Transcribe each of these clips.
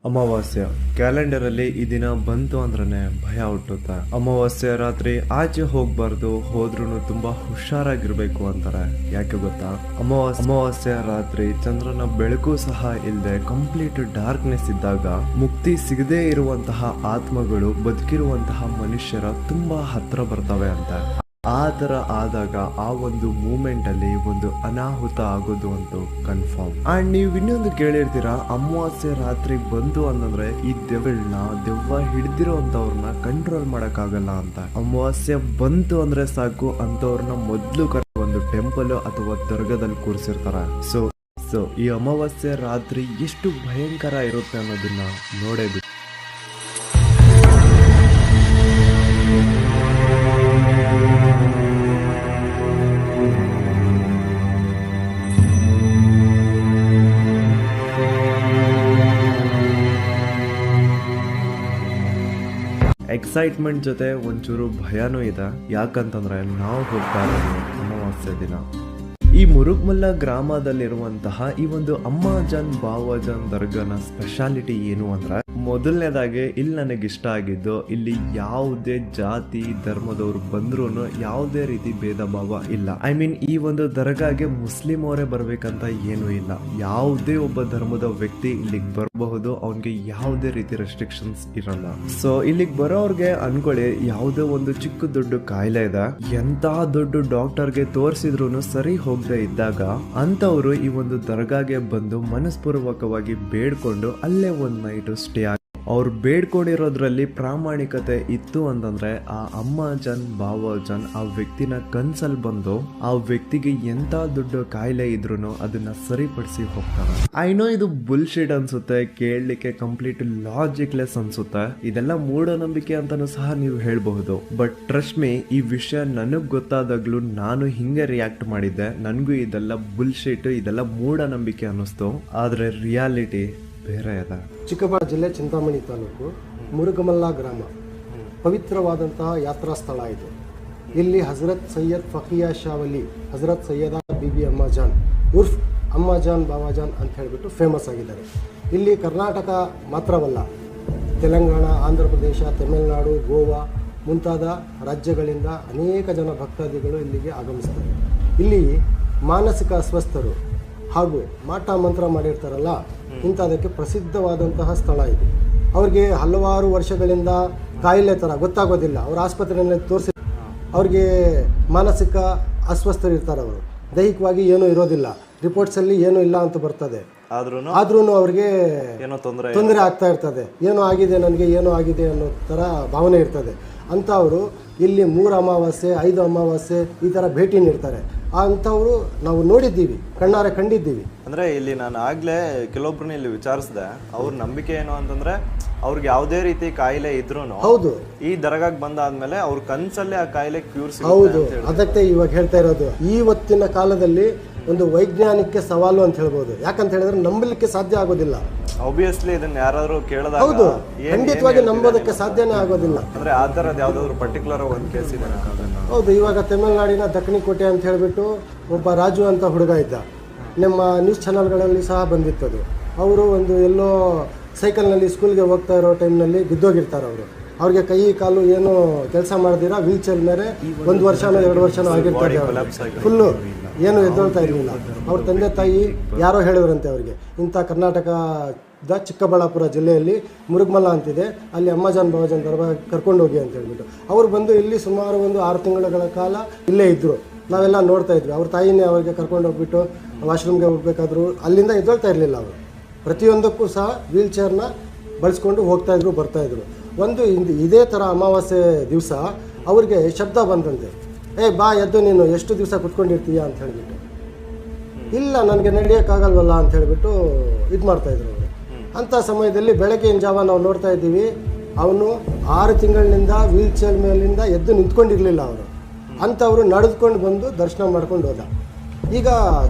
ಅಮಾವಾಸ್ಯ ಕ್ಯಾಲೆಂಡರಲ್ಲಿ ಈ ದಿನ ಬಂತು ಅಂದ್ರನೆ ಭಯ ಹುಟ್ಟುತ್ತೆ. ಅಮಾವಾಸ್ಯ ರಾತ್ರಿ ಆಚೆ ಹೋಗ್ಬಾರ್ದು, ಹೋದ್ರೂ ತುಂಬಾ ಹುಷಾರಾಗಿರ್ಬೇಕು ಅಂತಾರೆ. ಯಾಕೆ ಗೊತ್ತಾ? ಅಮಾವಾಸ್ಯ ರಾತ್ರಿ ಚಂದ್ರನ ಬೆಳಕು ಸಹ ಇಲ್ಲದೆ ಕಂಪ್ಲೀಟ್ ಡಾರ್ಕ್ನೆಸ್ ಇದ್ದಾಗ ಮುಕ್ತಿ ಸಿಗದೇ ಇರುವಂತಹ ಆತ್ಮಗಳು ಬದುಕಿರುವಂತಹ ಮನುಷ್ಯರ ತುಂಬಾ ಹತ್ರ ಬರ್ತವೆ ಅಂತ. ಆ ತರ ಆದಾಗ ಆ ಒಂದು ಮೂಮೆಂಟ್ ಅಲ್ಲಿ ಒಂದು ಅನಾಹುತ ಆಗೋದು ಅಂತೂ ಕನ್ಫರ್ಮ್. ಅಂಡ್ ನೀವು ಇನ್ನೊಂದು ಕೇಳಿರ್ತೀರಾ, ಅಮಾವಾಸ್ಯೆ ರಾತ್ರಿ ಬಂತು ಅಂತಂದ್ರೆ ಈ ದೆವ್ವ ಹಿಡ್ದಿರೋ ಅಂತವ್ರನ್ನ ಕಂಟ್ರೋಲ್ ಮಾಡಕ್ಕಾಗಲ್ಲ ಅಂತ. ಅಮಾವಾಸ್ಯೆ ಬಂತು ಅಂದ್ರೆ ಸಾಕು ಅಂತವ್ರನ್ನ ಮೊದ್ಲು ಒಂದು ಟೆಂಪಲ್ ಅಥವಾ ದರ್ಗದಲ್ಲಿ ಕೂರಿಸಿರ್ತಾರ. ಸೊ ಈ ಅಮಾವಾಸ್ಯೆ ರಾತ್ರಿ ಎಷ್ಟು ಭಯಂಕರ ಇರುತ್ತೆ ಅನ್ನೋದನ್ನ ನೋಡೇಬೇಕು. ಎಕ್ಸೈಟ್ಮೆಂಟ್ ಜೊತೆ ಒಂಚೂರು ಭಯನೂ ಇದೆ. ಯಾಕಂತಂದ್ರೆ ನಾವು ಹೋಗ್ತಾ ಇರೋದು ಅಮಾವಾಸ್ಯೆ ದಿನ. ಈ ಮುರುಗ್ಮಲ್ಲ ಗ್ರಾಮದಲ್ಲಿರುವಂತಹ ಈ ಒಂದು ಅಮ್ಮಾಜಾನ್ ಬಾವಾಜಾನ್ ದರ್ಗಾನ ಸ್ಪೆಷಾಲಿಟಿ ಏನು ಅಂದ್ರೆ, ಮೊದಲನೇದಾಗಿ ಇಲ್ಲಿ ನನಗಿಷ್ಟ ಆಗಿದ್ದು, ಇಲ್ಲಿ ಯಾವುದೇ ಜಾತಿ ಧರ್ಮದವ್ರು ಬಂದ್ರೂ ಯಾವುದೇ ರೀತಿ ಭೇದ ಭಾವ ಇಲ್ಲ. ಐ ಮೀನ್ ಈ ಒಂದು ದರ್ಗಾಗೆ ಮುಸ್ಲಿಂ ಅವರೇ ಬರ್ಬೇಕಂತ ಏನೂ ಇಲ್ಲ. ಯಾವುದೇ ಒಬ್ಬ ಧರ್ಮದ ವ್ಯಕ್ತಿ ಇಲ್ಲಿಗೆ ಬರಬಹುದು, ಅವನ್ಗೆ ಯಾವುದೇ ರೀತಿ ರೆಸ್ಟ್ರಿಕ್ಷನ್ಸ್ ಇರಲ್ಲ. ಸೊ ಇಲ್ಲಿಗೆ ಬರೋರ್ಗೆ ಅನ್ಕೊಳ್ಳಿ, ಯಾವುದೇ ಒಂದು ಚಿಕ್ಕ ದೊಡ್ಡ ಕಾಯಿಲೆ ಇದೆ, ಎಂತ ದೊಡ್ಡ ಡಾಕ್ಟರ್ಗೆ ತೋರಿಸಿದ್ರು ಸರಿ ಹೋಗದೆ ಇದ್ದಾಗ ಅಂತವರು ಈ ಒಂದು ದರ್ಗಾಗೆ ಬಂದು ಮನಸ್ಪೂರ್ವಕವಾಗಿ ಬೇಡ್ಕೊಂಡು ಅಲ್ಲೇ ಒಂದ್ ನೈಟ್ ಸ್ಟೇ ಆಗಿ, ಅವ್ರು ಬೇಡ್ಕೊಂಡಿರೋದ್ರಲ್ಲಿ ಪ್ರಾಮಾಣಿಕತೆ ಇತ್ತು ಅಂತಂದ್ರೆ ಆ ಅಮ್ಮಾಜಾನ್ ಬಾವಾಜಾನ್ ಆ ವ್ಯಕ್ತಿನ ಕನ್ಸಲ್ ಬಂದು ಆ ವ್ಯಕ್ತಿಗೆ ಎಂತ ದೊಡ್ಡ ಕಾಯಿಲೆ ಇದ್ರು ಅದನ್ನ ಸರಿಪಡಿಸಿ ಹೋಗ್ತಾರೆ. ಐ ನೋ ಇದು ಬುಲ್ಶಿಟ್ ಅನ್ಸುತ್ತೆ, ಕೇಳಲಿಕ್ಕೆ ಕಂಪ್ಲೀಟ್ ಲಾಜಿಕ್ಲೆಸ್ ಅನ್ಸುತ್ತೆ, ಇದೆಲ್ಲ ಮೂಢನಂಬಿಕೆ ಅಂತಾನು ಸಹ ನೀವು ಹೇಳ್ಬಹುದು. ಬಟ್ ಟ್ರಸ್ಟ್ ಮೀ, ಈ ವಿಷಯ ನನಗ್ ಗೊತ್ತಾದಾಗ್ಲೂ ನಾನು ಹಿಂಗೆ ರಿಯಾಕ್ಟ್ ಮಾಡಿದ್ದೆ. ನನಗೂ ಇದೆಲ್ಲ ಬುಲ್ಶಿಟ್, ಇದೆಲ್ಲ ಮೂಢನಂಬಿಕೆ ಅನ್ನಿಸ್ತು. ಆದ್ರೆ ರಿಯಾಲಿಟಿ ಬೇರೆ ಇದೆ. ಚಿಕ್ಕಬಳ್ಳಾಪುರ ಜಿಲ್ಲೆ ಚಿಂತಾಮಣಿ ತಾಲೂಕು ಮುರುಗಮಲ್ಲ ಗ್ರಾಮ ಪವಿತ್ರವಾದಂತಹ ಯಾತ್ರಾ ಸ್ಥಳ ಇದು. ಇಲ್ಲಿ ಹಜರತ್ ಸೈಯದ್ ಫಕಿಯಾ ಶಾವಲಿ ಹಜರತ್ ಸೈಯದ ಬಿಬಿ ಅಮ್ಮಾಜಾನ್ ಉರ್ಫ್ ಅಮ್ಮಾಜಾನ್ ಬಾವಾಜಾನ್ ಅಂತ ಹೇಳಿಬಿಟ್ಟು ಫೇಮಸ್ ಆಗಿದ್ದಾರೆ. ಇಲ್ಲಿ ಕರ್ನಾಟಕ ಮಾತ್ರವಲ್ಲ, ತೆಲಂಗಾಣ, ಆಂಧ್ರ ಪ್ರದೇಶ, ತಮಿಳುನಾಡು, ಗೋವಾ ಮುಂತಾದ ರಾಜ್ಯಗಳಿಂದ ಅನೇಕ ಜನ ಭಕ್ತಾದಿಗಳು ಇಲ್ಲಿಗೆ ಆಗಮಿಸ್ತಾರೆ. ಇಲ್ಲಿ ಮಾನಸಿಕ ಅಸ್ವಸ್ಥರು ಹಾಗೂ ಮಾಟ ಮಂತ್ರ ಮಾಡಿರ್ತಾರಲ್ಲ, ಇಂಥದಕ್ಕೆ ಪ್ರಸಿದ್ಧವಾದಂತಹ ಸ್ಥಳ ಇದು. ಅವ್ರಿಗೆ ಹಲವಾರು ವರ್ಷಗಳಿಂದ ಕಾಯಿಲೆ ಥರ ಗೊತ್ತಾಗೋದಿಲ್ಲ, ಅವ್ರ ಆಸ್ಪತ್ರೆಯಲ್ಲಿ ತೋರಿಸಿ ಅವ್ರಿಗೆ ಮಾನಸಿಕ ಅಸ್ವಸ್ಥರು ಇರ್ತಾರೆ. ಅವರು ದೈಹಿಕವಾಗಿ ಏನೂ ಇರೋದಿಲ್ಲ, ರಿಪೋರ್ಟ್ಸಲ್ಲಿ ಏನೂ ಇಲ್ಲ ಅಂತ ಬರ್ತದೆ, ಆದ್ರೂ ಅವ್ರಿಗೆ ತೊಂದರೆ ಆಗ್ತಾ ಇರ್ತದೆ. ಏನೋ ಆಗಿದೆ ನನಗೆ, ಏನೋ ಆಗಿದೆ ಅನ್ನೋ ಥರ ಭಾವನೆ ಇರ್ತದೆ. ಅಂಥವರು ಇಲ್ಲಿ 3 ಅಮಾವಾಸ್ಯೆ 5 ಅಮಾವಾಸ್ಯೆ ಈ ಥರ ಭೇಟಿ ನೀಡ್ತಾರೆ. ಅಂಥವ್ರು ನಾವು ನೋಡಿದ್ದೀವಿ, ಕಣ್ಣಾರೆ ಕಂಡಿದ್ದೀವಿ. ಅಂದ್ರೆ ಇಲ್ಲಿ ನಾನು ಆಗ್ಲೇ ಕೆಲವೊಬ್ರನ್ನ ಇಲ್ಲಿ ವಿಚಾರಿಸಿದೆ, ಅವ್ರ ನಂಬಿಕೆ ಏನು ಅಂತಂದ್ರೆ, ಅವ್ರಿಗೆ ಯಾವುದೇ ರೀತಿ ಕಾಯಿಲೆ ಇದ್ರು ಹೌದು ಈ ದರ್ಗಾಗ್ ಬಂದಾದ್ಮೇಲೆ ಅವ್ರ ಕನ್ಸಲ್ಲೇ ಆ ಕಾಯಿಲೆ ಕ್ಯೂರ್. ಹೌದು, ಅದಕ್ಕೆ ಇವಾಗ ಹೇಳ್ತಾ ಇರೋದು ಇವತ್ತಿನ ಕಾಲದಲ್ಲಿ ಒಂದು ವೈಜ್ಞಾನಿಕ ಸವಾಲು ಅಂತ ಹೇಳ್ಬೋದು. ಯಾಕಂತ ಹೇಳಿದ್ರೆ ನಂಬಲಿಕ್ಕೆ ಸಾಧ್ಯ ಆಗೋದಿಲ್ಲ. ಆಬ್ವಿಯಸ್ಲಿ ಇದನ್ನ ಯಾರಾದ್ರೂ ಕೇಳಿದಾಗ ಹೌದು, ಖಂಡಿತವಾಗಿ ನಂಬೋದಕ್ಕೆ ಸಾಧ್ಯನೇ ಆಗೋದಿಲ್ಲ. ಅಂದ್ರೆ ಆ ತರದ್ ಯಾವ್ದಾದ್ರು ಪರ್ಟಿಕ್ಯುಲರ್ ಒಂದು ಕೇಸ್ ಇದೆ. ಹೌದು, ಇವಾಗ ತಮಿಳುನಾಡಿನ ದಕ್ಕನಿಕೋಟೆ ಅಂತ ಹೇಳ್ಬಿಟ್ಟು ಒಬ್ಬ ರಾಜು ಅಂತ ಹುಡುಗ ಇದ್ದ, ನಮ್ಮ ನ್ಯೂಸ್ ಚಾನಲ್ಗಳಲ್ಲಿ ಸಹ ಬಂದಿತ್ತದು. ಅವರು ಒಂದು ಎಲ್ಲೋ ಸೈಕಲ್ನಲ್ಲಿ ಸ್ಕೂಲ್ಗೆ ಹೋಗ್ತಾ ಇರೋ ಟೈಮ್ನಲ್ಲಿ ಬಿದ್ದೋಗಿರ್ತಾರೆ. ಅವ್ರಿಗೆ ಕೈ ಕಾಲು ಏನು ಕೆಲಸ ಮಾಡ್ದಿರಾ ವೀಲ್ ಚೇರ್ ಮೇಲೆ 1 ವರ್ಷನೋ 2 ವರ್ಷನೋ ಆಗಿರ್ತಾರೆ. ಫುಲ್ಲು ಏನು ಎದ್ದೊಳ್ತಾ ಇರಲಿಲ್ಲ. ಅವ್ರ ತಂದೆ ತಾಯಿ ಯಾರೋ ಹೇಳಿದ್ರಂತೆ ಅವ್ರಿಗೆ, ಇಂಥ ಕರ್ನಾಟಕದ ಚಿಕ್ಕಬಳ್ಳಾಪುರ ಜಿಲ್ಲೆಯಲ್ಲಿ ಮುರುಗ್ಮಲ್ಲ ಅಂತಿದೆ, ಅಲ್ಲಿ ಅಮ್ಮಾಜಾನ್ ಬಾವಾಜಾನ್ ದರ್ಗಾ ಕರ್ಕೊಂಡು ಹೋಗಿ ಅಂತ ಹೇಳ್ಬಿಟ್ಟು ಅವರು ಬಂದು ಇಲ್ಲಿ ಸುಮಾರು ಒಂದು 6 ತಿಂಗಳ ಕಾಲ ಇಲ್ಲೇ ಇದ್ದರು. ನಾವೆಲ್ಲ ನೋಡ್ತಾ ಇದ್ವಿ. ಅವ್ರ ತಾಯಿನೇ ಅವ್ರಿಗೆ ಕರ್ಕೊಂಡು ಹೋಗ್ಬಿಟ್ಟು ವಾಶ್ರೂಮ್ಗೆ ಹೋಗ್ಬೇಕಾದ್ರು ಅಲ್ಲಿಂದ ಎದ್ದೊಳ್ತಾ ಇರಲಿಲ್ಲ. ಅವರು ಪ್ರತಿಯೊಂದಕ್ಕೂ ಸಹ ವೀಲ್ ಚೇರ್ನ ಬಳಸ್ಕೊಂಡು ಹೋಗ್ತಾಯಿದ್ರು, ಬರ್ತಾಯಿದ್ರು. ಒಂದು ಇದೇ ಥರ ಅಮಾವಾಸ್ಯೆ ದಿವಸ ಅವ್ರಿಗೆ ಶಬ್ದ ಬಂದಂತೆ, ಬಾ ಎದ್ದು ನೀನು ಎಷ್ಟು ದಿವಸ ಕುತ್ಕೊಂಡಿರ್ತೀಯ ಅಂತ ಹೇಳಿಬಿಟ್ಟು. ಇಲ್ಲ ನನಗೆ ನಡೆಯೋಕ್ಕಾಗಲ್ವಲ್ಲ ಅಂತ ಹೇಳಿಬಿಟ್ಟು ಇದು ಮಾಡ್ತಾಯಿದ್ರು ಅವರು. ಅಂಥ ಸಮಯದಲ್ಲಿ ಬೆಳಗ್ಗಿನ ಜಾವ ನಾವು ನೋಡ್ತಾ ಇದ್ದೀವಿ, ಅವನು 6 ತಿಂಗಳಿನಿಂದ ವೀಲ್ ಚೇರ್ ಮೇಲಿಂದ ಎದ್ದು ನಿಂತ್ಕೊಂಡಿರಲಿಲ್ಲ ಅವರು. ಅಂಥವರು ನಡೆದುಕೊಂಡು ಬಂದು ದರ್ಶನ ಮಾಡ್ಕೊಂಡು ಹೋದ. ಈಗ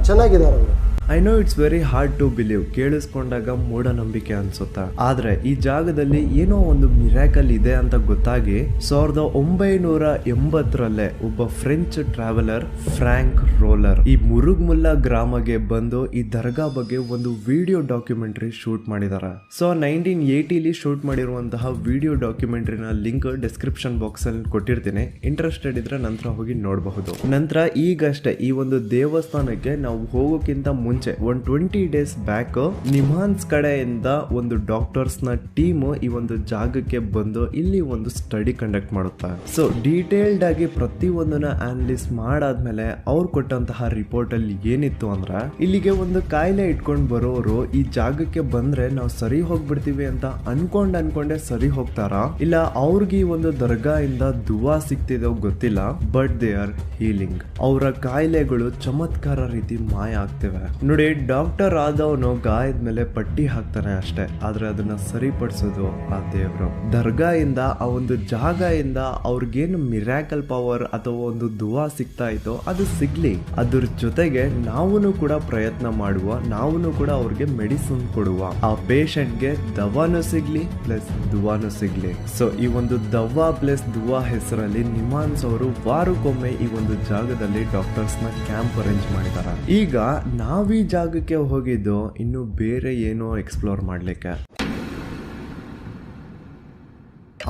ಚೆನ್ನಾಗಿದ್ದಾರೆ ಅವರು. I know it's very hard to believe, ಕೇಳಿಸ್ಕೊಂಡಾಗ ಮೂಢನಂಬಿಕೆ ಅನ್ಸುತ್ತೆ. ಆದ್ರೆ ಈ ಜಾಗದಲ್ಲಿ ಏನೋ ಒಂದು ಮಿರಾಕಲ್ ಇದೆ ಅಂತ ಗೊತ್ತಾಗಿ 1980ರಲ್ಲೇ ಒಬ್ಬ ಫ್ರೆಂಚ್ ಟ್ರಾವೆಲರ್ ಫ್ರಾಂಕ್ ರೋಲರ್ ಈ ಮುರುಗ್ಮುಲ್ಲಾ ಗ್ರಾಮಗೆ ಬಂದು ಈ ದರ್ಗಾ ಬಗ್ಗೆ ಒಂದು ವಿಡಿಯೋ ಡಾಕ್ಯುಮೆಂಟರಿ ಶೂಟ್ ಮಾಡಿದ್ದಾರೆ. ಸೊ 1980 ಶೂಟ್ ಮಾಡಿರುವಂತಹ ವಿಡಿಯೋ ಡಾಕ್ಯುಮೆಂಟರಿನ ಲಿಂಕ್ ಡಿಸ್ಕ್ರಿಪ್ಷನ್ ಬಾಕ್ಸ್ ಅಲ್ಲಿ ಕೊಟ್ಟಿರ್ತೀನಿ. ಇಂಟ್ರೆಸ್ಟೆಡ್ ಇದ್ರೆ ನಂತರ ಹೋಗಿ ನೋಡಬಹುದು. ನಂತರ ಈಗಷ್ಟೇ ಈ ಒಂದು ದೇವಸ್ಥಾನಕ್ಕೆ ನಾವು ಹೋಗೋಕ್ಕಿಂತ ಮುಂಚೆ ಒಂದು 20 ಡೇಸ್ ಬ್ಯಾಕ್ ನಿಮಾನ್ಸ್ ಕಡೆಯಿಂದ ಒಂದು ಡಾಕ್ಟರ್ಸ್ ನ ಟೀಮ್ ಈ ಒಂದು ಜಾಗಕ್ಕೆ ಬಂದು ಇಲ್ಲಿ ಒಂದು ಸ್ಟಡಿ ಕಂಡಕ್ಟ್ ಮಾಡುತ್ತಾ. ಸೊ ಡೀಟೇಲ್ಡ್ ಆಗಿ ಪ್ರತಿ ಒಂದನ್ನ ಅನಾಲಿಸ್ ಮಾಡಾದ್ಮೇಲೆ ಅವ್ರು ಕೊಟ್ಟಂತಹ ರಿಪೋರ್ಟ್ ಅಲ್ಲಿ ಏನಿತ್ತು ಅಂದ್ರೆ, ಇಲ್ಲಿಗೆ ಒಂದು ಕಾಯಿಲೆ ಇಟ್ಕೊಂಡು ಬರೋರು ಈ ಜಾಗಕ್ಕೆ ಬಂದ್ರೆ ನಾವು ಸರಿ ಹೋಗ್ಬಿಡ್ತೀವಿ ಅಂತ ಅನ್ಕೊಂಡೆ ಸರಿ ಹೋಗ್ತಾರಾ, ಇಲ್ಲ ಅವ್ರಿಗೆ ಈ ಒಂದು ದರ್ಗಾ ಇಂದ ದುವಾ ಸಿಗ್ತಿದೋ ಗೊತ್ತಿಲ್ಲ, ಬಟ್ ದೇ ಆರ್ ಹೀಲಿಂಗ್. ಅವರ ಕಾಯಿಲೆಗಳು ಚಮತ್ಕಾರ ರೀತಿ ಮಾಯ ಆಗ್ತಿವೆ. ನೋಡಿ, ಡಾಕ್ಟರ್ ಆದವನು ಗಾಯದ ಮೇಲೆ ಪಟ್ಟಿ ಹಾಕ್ತಾನೆ ಅಷ್ಟೇ, ಆದ್ರೆ ಅದನ್ನ ಸರಿಪಡಿಸೋದು ಆ ದೇವ್ರು. ದರ್ಗಾ ಇಂದ ಆ ಒಂದು ಜಾಗ ಇಂದ ಅವ್ರಿಗೇನು ಮಿರಾಕಲ್ ಪವರ್ ಅಥವಾ ಒಂದು ದುವಾ ಸಿಗ್ತಾ ಇತ್ತೋ ಅದು ಸಿಗ್ಲಿ, ಅದ್ರ ಜೊತೆಗೆ ನಾವು ಕೂಡ ಪ್ರಯತ್ನ ಮಾಡುವ, ನಾವು ಕೂಡ ಅವ್ರಿಗೆ ಮೆಡಿಸಿನ್ ಕೊಡುವ, ಆ ಪೇಷಂಟ್ಗೆ ದವಾನು ಸಿಗ್ಲಿ ಪ್ಲಸ್ ದುವಾನು ಸಿಗ್ಲಿ. ಸೊ ಈ ಒಂದು ದವಾ ಪ್ಲಸ್ ದುವಾ ಹೆಸರಲ್ಲಿ ನಿಮಾನ್ಸ್ ಅವರು ವಾರಕ್ಕೊಮ್ಮೆ ಈ ಒಂದು ಜಾಗದಲ್ಲಿ ಡಾಕ್ಟರ್ಸ್ ನ ಕ್ಯಾಂಪ್ ಅರೇಂಜ್ ಮಾಡಿದ್ದಾರೆ. ಈಗ ನಾವೀ ಜಾಗಕ್ಕೆ ಹೋಗಿದ್ದು ಇನ್ನು ಬೇರೆ ಏನೋ ಎಕ್ಸ್ಪ್ಲೋರ್ ಮಾಡ್ಲಿಕ್ಕೆ.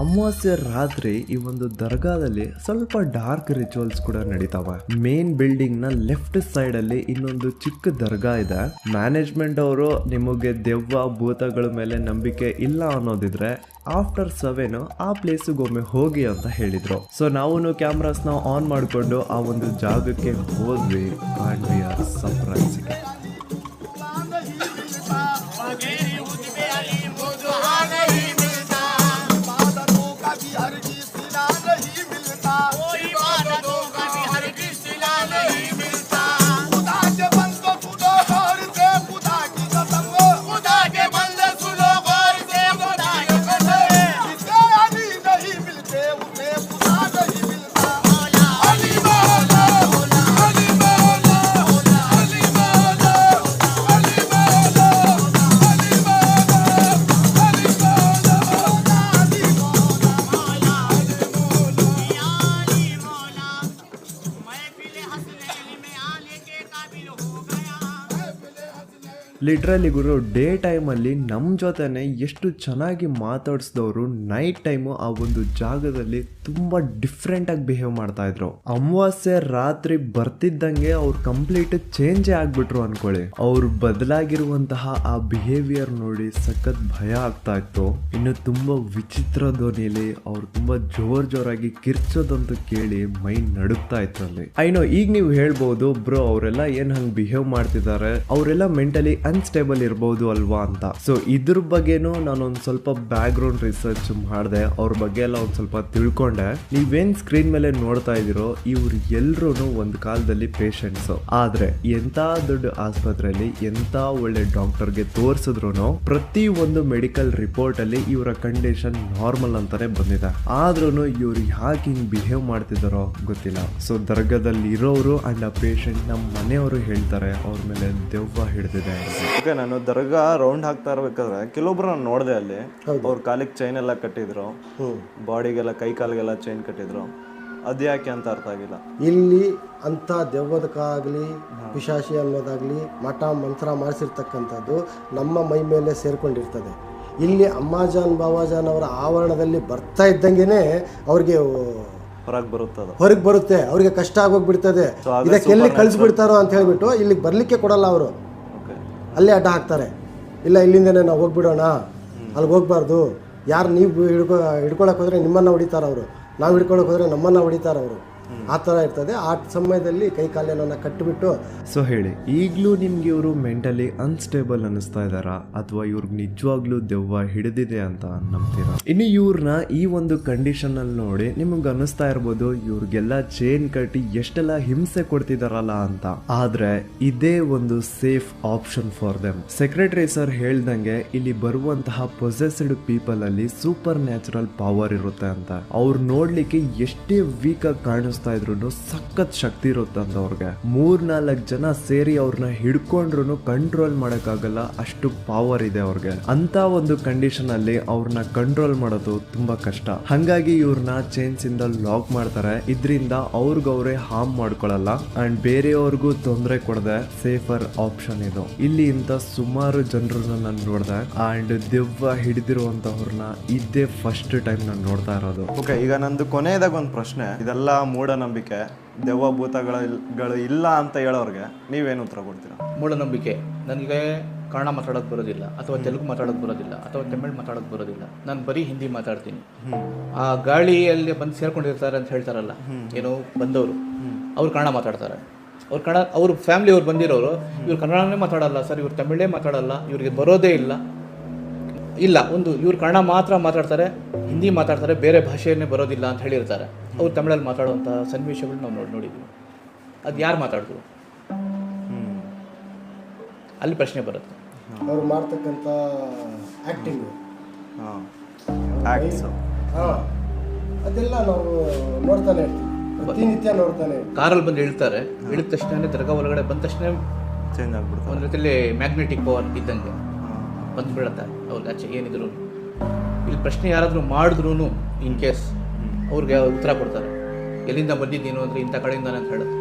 ಅಮಾವಾಸ್ಯೆ ರಾತ್ರಿ ಈ ಒಂದು ದರ್ಗಾದಲ್ಲಿ ಸ್ವಲ್ಪ ಡಾರ್ಕ್ ರಿಚುವಲ್ಸ್ ಕೂಡ ನಡೀತಾವ. ಮೇನ್ ಬಿಲ್ಡಿಂಗ್ ನ ಲೆಫ್ಟ್ ಸೈಡ್ ಅಲ್ಲಿ ಇನ್ನೊಂದು ಚಿಕ್ಕ ದರ್ಗಾ ಇದೆ. ಮ್ಯಾನೇಜ್ಮೆಂಟ್ ಅವರು ನಿಮಗೆ ದೆವ್ವ ಭೂತಗಳ ಮೇಲೆ ನಂಬಿಕೆ ಇಲ್ಲ ಅನ್ನೋದಿದ್ರೆ ಆಫ್ಟರ್ 7 ಆ ಪ್ಲೇಸಿಗೆ ಒಮ್ಮೆ ಹೋಗಿ ಅಂತ ಹೇಳಿದ್ರು. ಸೊ ನಾವು ಕ್ಯಾಮ್ರಾಸ್ ನ ಆನ್ ಮಾಡಿಕೊಂಡು ಆ ಒಂದು ಜಾಗಕ್ಕೆ ಹೋದ್ವಿ. And we are surprise. Literally Guru, day ಟೈಮಲ್ಲಿ ನಮ್ಮ ಜೊತೆನೆ ಎಷ್ಟು ಚೆನ್ನಾಗಿ ಮಾತಾಡಿಸಿದವರು ನೈಟ್ ಟೈಮು ಆ ಒಂದು ಜಾಗದಲ್ಲಿ ತುಂಬ ಡಿಫ್ರೆಂಟಾಗಿ ಬಿಹೇವ್ ಮಾಡ್ತಾ ಇದ್ರು. ಅಮಾವಾಸ್ಯೆ ರಾತ್ರಿ ಬರ್ತಿದ್ದಂಗೆ ಅವ್ರು ಕಂಪ್ಲೀಟ್ ಚೇಂಜೇ ಆಗ್ಬಿಟ್ರು ಅನ್ಕೊಳ್ಳಿ. ಅವ್ರು ಬದಲಾಗಿರುವಂತಹ ಆ ಬಿಹೇವಿಯರ್ ನೋಡಿ ಸಖತ್ ಭಯ ಆಗ್ತಾ ಇತ್ತು. ಇನ್ನು ತುಂಬ ವಿಚಿತ್ರ ಧ್ವನಿಲಿ ಅವ್ರು ತುಂಬ ಜೋರಾಗಿ ಕಿರ್ಚೋದಂತೂ ಕೇಳಿ ಮೈ ನಡುಗ್ತಾ ಇತ್ತು ಅಲ್ಲಿ. ಐನೋ ಈಗ ನೀವು ಹೇಳ್ಬೋದು, ಬ್ರೋ ಅವರೆಲ್ಲ ಏನ್ ಹಂಗ್ ಬಿಹೇವ್ ಮಾಡ್ತಿದ್ದಾರೆ, ಅವರೆಲ್ಲ ಮೆಂಟಲಿ ಅನ್ಸ್ಟೇಬಲ್ ಇರಬಹುದು ಅಲ್ವಾ ಅಂತ. ಸೊ ಇದ್ರ ಬಗ್ಗೆನೂ ನಾನೊಂದು ಸ್ವಲ್ಪ ಬ್ಯಾಕ್ ಗ್ರೌಂಡ್ ರಿಸರ್ಚ್ ಮಾಡಿದೆ, ಅವ್ರ ಬಗ್ಗೆ ಎಲ್ಲ ಒಂದು ಸ್ವಲ್ಪ ತಿಳ್ಕೊಂಡೆ. ನೀವೇನ್ ಸ್ಕ್ರೀನ್ ಮೇಲೆ ನೋಡ್ತಾ ಇದೀರೋ ಇವ್ರು ಎಲ್ರೂ ಒಂದು ಕಾಲದಲ್ಲಿ ಪೇಷಂಟ್ಸ್. ಆದ್ರೆ ಎಂತ ದೊಡ್ಡ ಆಸ್ಪತ್ರೆಯಲ್ಲಿ ಎಂತ ಒಳ್ಳೆ ಡಾಕ್ಟರ್ಗೆ ತೋರಿಸಿದ್ರು ಪ್ರತಿ ಒಂದು ಮೆಡಿಕಲ್ ರಿಪೋರ್ಟ್ ಅಲ್ಲಿ ಇವರ ಕಂಡೀಷನ್ ನಾರ್ಮಲ್ ಅಂತಾನೆ ಬಂದಿದೆ. ಆದ್ರೂ ಇವ್ರು ಯಾಕೆ ಹಿಂಗ್ ಬಿಹೇವ್ ಮಾಡ್ತಿದಾರೋ ಗೊತ್ತಿಲ್ಲ. ಸೊ ದರ್ಗಾದಲ್ಲಿ ಇರೋರು ಅಂಡ್ ಆ ಪೇಷಂಟ್ ನಮ್ಮ ಮನೆಯವರು ಹೇಳ್ತಾರೆ ಅವ್ರ ಮೇಲೆ ದೆವ್ವ ಹಿಡಿದಿದೆ. ಓಕೆ, ನಾನು ದರ್ಗಾ ರೌಂಡ್ ಹಾಕ್ತಾ ಇರ್ಬೇಕಾದ್ರೆ ಕೆಲವೊಬ್ರು ನಾನು ನೋಡಿದೆ ಅಲ್ಲಿ, ಅವ್ರ ಕಾಲಿಗೆ ಚೈನ್ ಎಲ್ಲ ಕಟ್ಟಿದ್ರು, ಬಾಡಿಗೆಲ್ಲ ಕೈ ಕಾಲಿಗೆಲ್ಲ ಚೈನ್ ಕಟ್ಟಿದ್ರು. ಅದ್ಯಾಕೆ ಅಂತ ಅರ್ಥ ಆಗಿಲ್ಲ. ಇಲ್ಲಿ ಅಂತ ದೆವ್ವದಕ್ಕಾಗಲಿ ಪಿಶಾಚಿ ಅನ್ನೋದಾಗ್ಲಿ ಮಠ ಮಂತ್ರ ಮಾಡಿಸಿರ್ತಕ್ಕಂಥದ್ದು ನಮ್ಮ ಮೈ ಮೇಲೆ ಸೇರ್ಕೊಂಡಿರ್ತದೆ. ಇಲ್ಲಿ ಅಮ್ಮಾಜಾನ್ ಬಾವಾಜಾನ್ ಅವರ ಆವರಣದಲ್ಲಿ ಬರ್ತಾ ಇದ್ದಂಗೆನೆ ಅವ್ರಿಗೆ ಹೊರಗೆ ಬರುತ್ತೆ, ಅವ್ರಿಗೆ ಕಷ್ಟ ಆಗೋಗ್ಬಿಡ್ತದೆ. ಇದಕ್ಕೆ ಎಲ್ಲಿ ಕಳಿಸ್ಬಿಡ್ತಾರೋ ಅಂತ ಹೇಳ್ಬಿಟ್ಟು ಇಲ್ಲಿಗೆ ಬರ್ಲಿಕ್ಕೆ ಕೊಡಲ್ಲ ಅವರು, ಅಲ್ಲೇ ಅಡ್ಡ ಹಾಕ್ತಾರೆ. ಇಲ್ಲ ಇಲ್ಲಿಂದನೇ ನಾವು ಹೋಗ್ಬಿಡೋಣ, ಅಲ್ಲಿಗೆ ಹೋಗ್ಬಾರ್ದು, ಯಾರು ನೀವು ಹಿಡ್ಕೊಳಕ್ಕೆ ಹೋದ್ರೆ ನಿಮ್ಮನ್ನು ಹೊಡಿತಾರ ಅವರು, ನಾವು ಹಿಡ್ಕೊಳಕ್ಕೆ ಹೋದ್ರೆ ನಮ್ಮನ್ನು ಹೊಡಿತಾರ ಅವರು. ಆ ಥರ ಇರ್ತದೆ. ಆ ಸಮಯದಲ್ಲಿ ಕೈ ಕಾಲೇನನ್ನ ಕಟ್ಟಿಬಿಟ್ಟು. ಸೊ ಹೇಳಿ, ಈಗಲೂ ನಿಮ್ಗೆ ಇವರು ಮೆಂಟಲಿ ಅನ್ಸ್ಟೇಬಲ್ ಅನ್ನಿಸ್ತಾ ಇದ್ದಾರಾ ಅಥವಾ ಇವ್ರಿಗೆ ನಿಜವಾಗ್ಲೂ ದೆವ್ವ ಹಿಡಿದಿದೆ ಅಂತ ನಂಬ್ತೀರಾ? ಇನ್ನು ಇವ್ರನ್ನ ಈ ಒಂದು ಕಂಡೀಷನ್ ಅಲ್ಲಿ ನೋಡಿ ನಿಮ್ಗೆ ಅನ್ನಿಸ್ತಾ ಇರ್ಬೋದು ಇವ್ರಿಗೆಲ್ಲ ಚೈನ್ ಕಟ್ಟಿ ಎಷ್ಟೆಲ್ಲ ಹಿಂಸೆ ಕೊಡ್ತಿದಾರಲ್ಲ ಅಂತ. ಆದ್ರೆ ಇದೇ ಒಂದು safe option for them. Secretary sir ಹೇಳ್ದಂಗೆ ಇಲ್ಲಿ ಬರುವಂತಹ ಪೊಸೆಸ್ಡ್ ಪೀಪಲ್ ಅಲ್ಲಿ ಸೂಪರ್ ನ್ಯಾಚುರಲ್ ಪವರ್ ಇರುತ್ತೆ ಅಂತ. ಅವ್ರು ನೋಡ್ಲಿಕ್ಕೆ ಎಷ್ಟೇ ವೀಕ್ ಆಗಿ ಕಾಣಿಸ್ ಕಾಣಿಸ್ತಾ ಇದ್ರು ಸಖತ್ ಶಕ್ತಿ ಇರುತ್ತೆ ಅಂತ ಅವ್ರಿಗೆ. 3-4 ಜನ ಸೇರಿ ಅವ್ರನ್ನ ಹಿಡ್ಕೊಂಡ್ರು ಕಂಟ್ರೋಲ್ ಮಾಡಕ್ಕಾಗಲ್ಲ, ಅಷ್ಟು ಪವರ್ ಇದೆ ಅವ್ರಿಗೆ. ಅಂತ ಒಂದು ಕಂಡೀಷನ್ ಅಲ್ಲಿ ಅವ್ರನ್ನ ಕಂಟ್ರೋಲ್ ಮಾಡೋದು ತುಂಬಾ ಕಷ್ಟ. ಹಂಗಾಗಿ ಇವ್ರನ್ನ ಚೈನ್ಸ್ ಇಂದ ಲಾಕ್ ಮಾಡ್ತಾರೆ. ಇದರಿಂದ ಅವ್ರಿಗವ್ರೆ ಹಾರ್ಮ್ ಮಾಡ್ಕೊಳಲ್ಲ ಅಂಡ್ ಬೇರೆಯವ್ರಿಗೂ ತೊಂದರೆ ಕೊಡದೆ ಸೇಫರ್ ಆಪ್ಷನ್ ಇದು. ಇಲ್ಲಿ ಇಂತ ಸುಮಾರು ಜನರನ್ನ ನಾನು ನೋಡ್ದೆ ಅಂಡ್ ದೆವ್ವ ಹಿಡಿದಿರುವಂತವ್ರನ್ನ ಇದೇ ಫಸ್ಟ್ ಟೈಮ್ ನಾನು ನೋಡ್ತಾ ಇರೋದು. ಓಕೆ, ಈಗ ನಂದು ಕೊನೆಯದಾಗ ಒಂದು ಪ್ರಶ್ನೆ. ಇದೆಲ್ಲ ಮೂಢನಂಬಿಕೆ, ದೆವ್ವ ಭೂತಗಳು ಇಲ್ಲ ಅಂತ ಹೇಳೋರಿಗೆ ನೀವೇನು ಉತ್ತರ ಕೊಡ್ತೀರಾ? ಮೂಢನಂಬಿಕೆ. ನನಗೆ ಕನ್ನಡ ಮಾತಾಡೋದು ಬರೋದಿಲ್ಲ, ಅಥವಾ ತೆಲುಗು ಮಾತಾಡೋದು ಬರೋದಿಲ್ಲ, ಅಥವಾ ತಮಿಳ್ ಮಾತಾಡೋದು ಬರೋದಿಲ್ಲ. ನಾನು ಬರೀ ಹಿಂದಿ ಮಾತಾಡ್ತೀನಿ. ಆ ಗಾಳಿಯಲ್ಲಿ ಬಂದು ಸೇರ್ಕೊಂಡಿರ್ತಾರೆ ಅಂತ ಹೇಳ್ತಾರಲ್ಲ, ಏನೋ ಬಂದವರು, ಅವ್ರು ಕನ್ನಡ ಮಾತಾಡ್ತಾರೆ. ಅವ್ರ ಫ್ಯಾಮಿಲಿ ಅವ್ರು ಬಂದಿರೋರು, ಇವ್ರು ಕನ್ನಡನೇ ಮಾತಾಡಲ್ಲ ಸರ್, ಇವ್ರು ತಮಿಳೇ ಮಾತಾಡಲ್ಲ, ಇವ್ರಿಗೆ ಬರೋದೇ ಇಲ್ಲ. ಇವ್ರು ಕನ್ನಡ ಮಾತ್ರ ಮಾತಾಡ್ತಾರೆ, ಹಿಂದಿ ಮಾತಾಡ್ತಾರೆ, ಬೇರೆ ಭಾಷೆಯನ್ನೇ ಬರೋದಿಲ್ಲ ಅಂತ ಹೇಳಿರ್ತಾರೆ. ಅವ್ರು ತಮಿಳಲ್ಲಿ ಮಾತಾಡುವಂಥ ಸನ್ನಿವೇಶಗಳು ನಾವು ನೋಡಿದ್ವಿ. ಅದು ಯಾರು ಮಾತಾಡಿದ್ರು? ಅಲ್ಲಿ ಪ್ರಶ್ನೆ ಬರುತ್ತೆ. ಅವ್ರು ಮಾಡ್ತಕ್ಕಂಥ ಆ್ಯಕ್ಟಿಂಗು, ಅದೆಲ್ಲ ನಾವು ನೋಡ್ತಾನೆ ಇರ್ತೀವಿ, ಪ್ರತಿನಿತ್ಯ ನೋಡ್ತಾನೆ. ಕಾರಲ್ಲಿ ಬಂದು ಇಳ್ತಾರೆ, ಇಳಿದ ತಕ್ಷಣ ದರ್ಗಾ ಒಳಗಡೆ ಬಂದ ತಕ್ಷಣ ಚೇಂಜ್ ಆಗ್ಬಿಡ್ತಾರೆ. ಒಂದು ರೀತಿಯಲ್ಲಿ ಮ್ಯಾಗ್ನೆಟಿಕ್ ಪವರ್ ಇದ್ದಂಗೆ ಬಂದುಬಿಡುತ್ತೆ ಅವ್ರಿಗೆ ಆಚೆ ಏನಿದ್ರು. ಇಲ್ಲಿ ಪ್ರಶ್ನೆ ಯಾರಾದರೂ ಮಾಡಿದ್ರು ಇನ್ ಕೇಸ್ ಅವ್ರಿಗೆ ಉತ್ತರ ಕೊಡ್ತಾರೆ. ಎಲ್ಲಿಂದ ಬಂದಿದ್ದೀನು ಅಂದರೆ ಇಂಥ ಕಡೆಯಿಂದ ಅಂತ ಹೇಳುತ್ತೆ.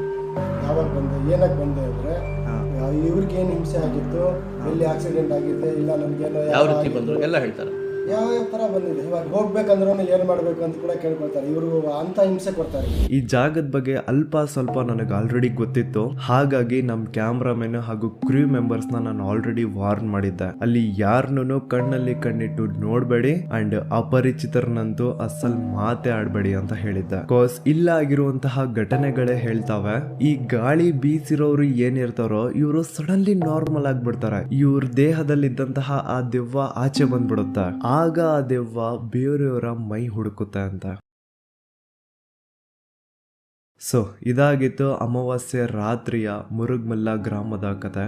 ಯಾವಾಗ ಬಂದೆ, ಏನಕ್ಕೆ ಬಂದೆ ಅಂದರೆ ಇವ್ರಿಗೆ ಏನು ಹಿಂಸೆ ಆಗಿತ್ತು, ಎಲ್ಲಿ ಆಕ್ಸಿಡೆಂಟ್ ಆಗಿದೆ, ಇಲ್ಲ ನಮಗೇನೋ ಯಾವ ರೀತಿ ಬಂದರು ಎಲ್ಲ ಹೇಳ್ತಾರೆ. ಯಾವ ಥರ ಬಂದಿದೆ, ಇವಾಗ ಹೋಗ್ಬೇಕಂದ್ರೂ ಏನು ಮಾಡಬೇಕು ಅಂತ ಕೂಡ ಕೇಳ್ಕೊಳ್ತಾರೆ. ಇವರು ಅಂತ ಹಿಂಸೆ ಕೊಡ್ತಾರೆ. ಈ ಜಾಗದ ಬಗ್ಗೆ ಅಲ್ಪ ಸ್ವಲ್ಪ ನನಗೆ ಆಲ್ರೆಡಿ ಗೊತ್ತಿತ್ತು. ಹಾಗಾಗಿ ನಮ್ಮ ಕ್ಯಾಮ್ರಾಮನ್ ಹಾಗೂ ಕ್ರೂ ಮೆಂಬರ್ಸ್ನ ನಾನು ಆಲ್ರೆಡಿ ವಾರ್ನ್ ಮಾಡಿದ್ದೆ. ಅಲ್ಲಿ ಯಾರನ್ನೂ ಕಣ್ಣಲ್ಲಿ ಕಣ್ಣಿಟ್ಟು ನೋಡಬೇಡಿ ಅಂಡ್ ಅಪರಿಚಿತರನ್ನಂತೂ ಅಸಲ್ ಮಾತೆ ಆಡಬೇಡಿ ಅಂತ ಹೇಳಿದ್ದೆ. ಬಿಕಾಸ್ ಇಲ್ಲ ಆಗಿರುವಂತಹ ಘಟನೆಗಳೇ ಹೇಳ್ತಾವೆ, ಈ ಗಾಳಿ ಬೀಸಿರೋರು ಏನಿರ್ತಾರೋ ಇವರು ಸಡನ್ಲಿ ನಾರ್ಮಲ್ ಆಗ್ಬಿಡ್ತಾರೆ. ಇವ್ರ ದೇಹದಲ್ಲಿದ್ದಂತಹ ಆ ದೆವ್ವ ಆಚೆ ಬಂದ್ಬಿಡುತ್ತೆ. ಆಗ ಆ ದೆವ್ವ ಬೇರೆಯವರ ಮೈ ಹುಡುಕುತ್ತೆ ಅಂತ. ಸೊ ಇದಾಗಿತ್ತು ಅಮಾವಾಸ್ಯೆ ರಾತ್ರಿಯ ಮುರುಗ್ಮಲ್ಲ ಗ್ರಾಮದ ಕತೆ.